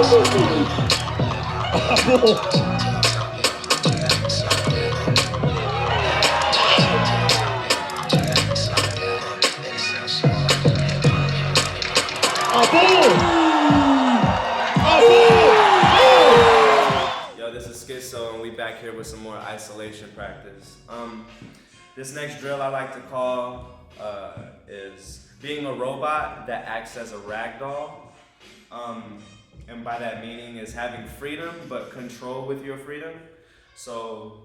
Yo, this is Skitzo, and we back here with some more isolation practice. This next drill I like to call is being a robot that acts as a ragdoll. And by that meaning is having freedom, but control with your freedom. So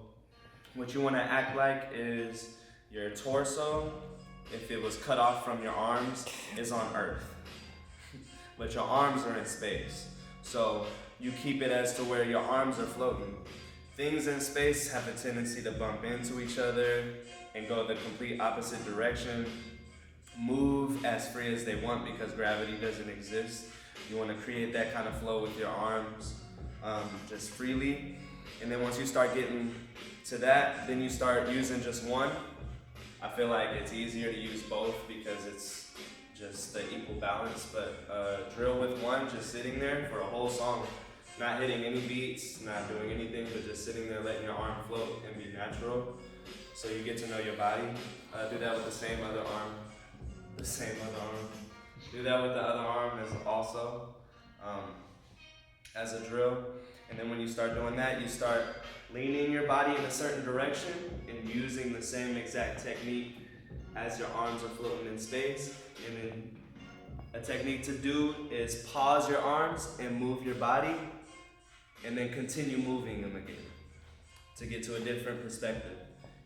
what you want to act like is your torso, if it was cut off from your arms, is on Earth. But your arms are in space. So you keep it as to where your arms are floating. Things in space have a tendency to bump into each other and go the complete opposite direction, move as free as they want because gravity doesn't exist. You want to create that kind of flow with your arms just freely. And then once you start getting to that, then you start using just one. I feel like it's easier to use both because it's just the equal balance, but drill with one, just sitting there for a whole song, not hitting any beats, not doing anything, but just sitting there letting your arm float and be natural. So you get to know your body. Do that with the same other arm. Do that with the other arm as a drill. And then when you start doing that, you start leaning your body in a certain direction and using the same exact technique as your arms are floating in space. And then a technique to do is pause your arms and move your body and then continue moving them again to get to a different perspective.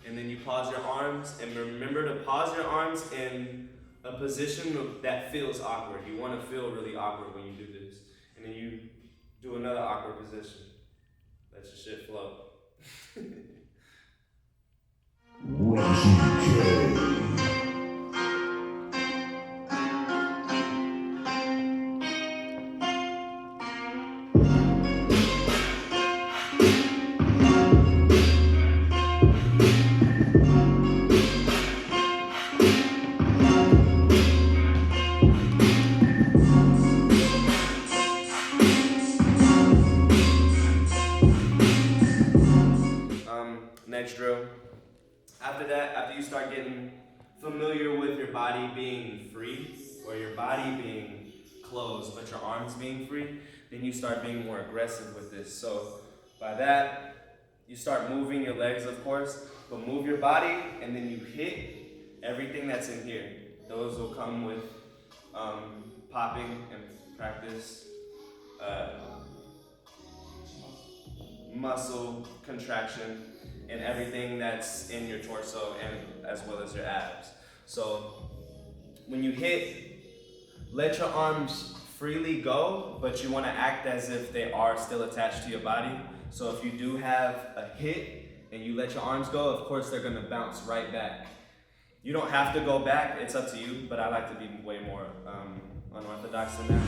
And then you pause your arms and remember to pause your arms in a position that feels awkward. You want to feel really awkward when you do this. And then you do another awkward position. Let your shit flow. Next drill. After that, after you start getting familiar with your body being free, or your body being closed, but your arms being free, then you start being more aggressive with this. So by that, you start moving your legs, of course, but move your body, and then you hit everything that's in here. Those will come with popping and practice, muscle contraction, and everything that's in your torso and as well as your abs. So when you hit, let your arms freely go, but you want to act as if they are still attached to your body. So if you do have a hit and you let your arms go, of course they're going to bounce right back. You don't have to go back, it's up to you, but I like to be way more unorthodox than that.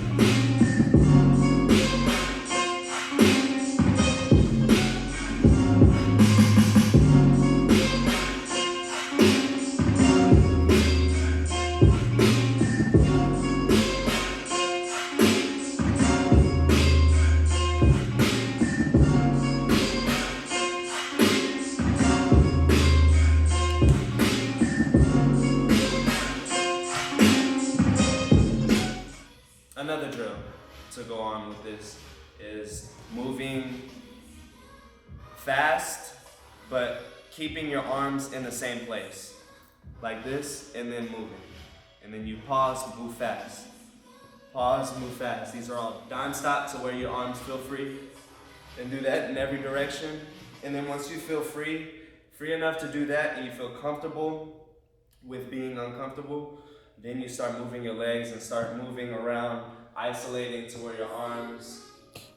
Another drill to go on with this is moving fast, but keeping your arms in the same place. Like this, and then moving. And then you pause, move fast. Pause, move fast. These are all dime stop to where your arms feel free. And do that in every direction. And then once you feel free enough to do that, and you feel comfortable with being uncomfortable, then you start moving your legs and start moving around, isolating to where your arms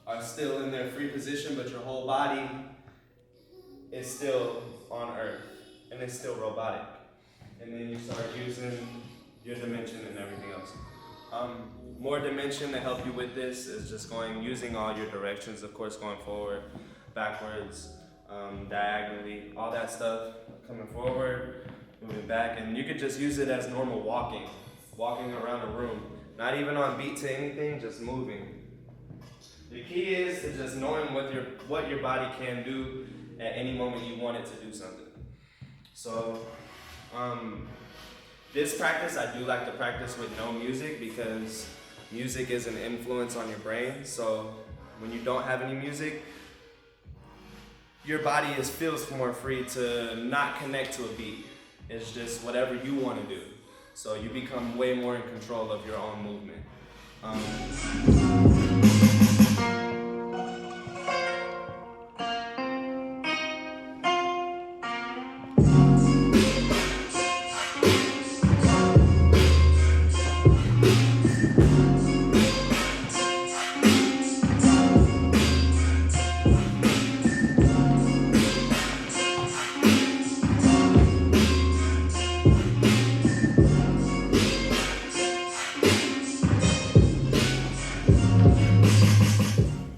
are still in their free position, but your whole body is still on Earth, and it's still robotic. And then you start using your dimension and everything else. More dimension to help you with this is just using all your directions, of course, going forward, backwards, diagonally, all that stuff, coming forward, moving back, and you could just use it as normal walking around a room, not even on beat to anything, just moving. The key is to just knowing what your body can do at any moment you want it to do something. So, this practice I do like to practice with no music because music is an influence on your brain. So when you don't have any music, your body feels more free to not connect to a beat. It's just whatever you want to do. So you become way more in control of your own movement.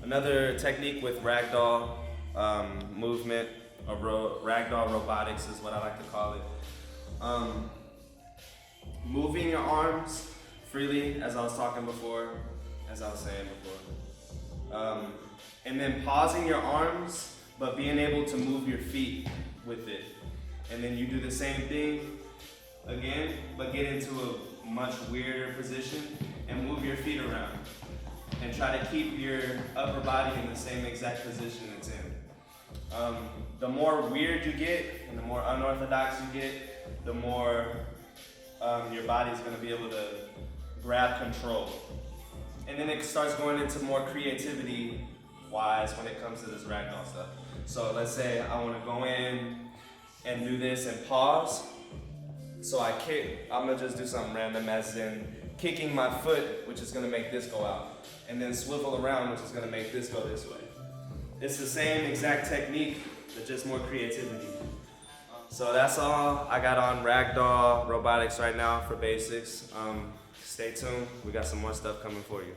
Another technique with ragdoll movement, or ragdoll robotics is what I like to call it. Moving your arms freely, as I was saying before, and then pausing your arms, but being able to move your feet with it. And then you do the same thing again, but get into a much weirder position and move your feet around. And try to keep your upper body in the same exact position it's in. The more weird you get and the more unorthodox you get, the more your body's going to be able to grab control. And then it starts going into more creativity-wise when it comes to this ragdoll stuff. So let's say I want to go in and do this and pause. So I kick, I'm going to just do something random as in kicking my foot, which is going to make this go out. And then swivel around, which is going to make this go this way. It's the same exact technique, but just more creativity. So that's all I got on Ragdoll Robotics right now for basics. Stay tuned, we got some more stuff coming for you.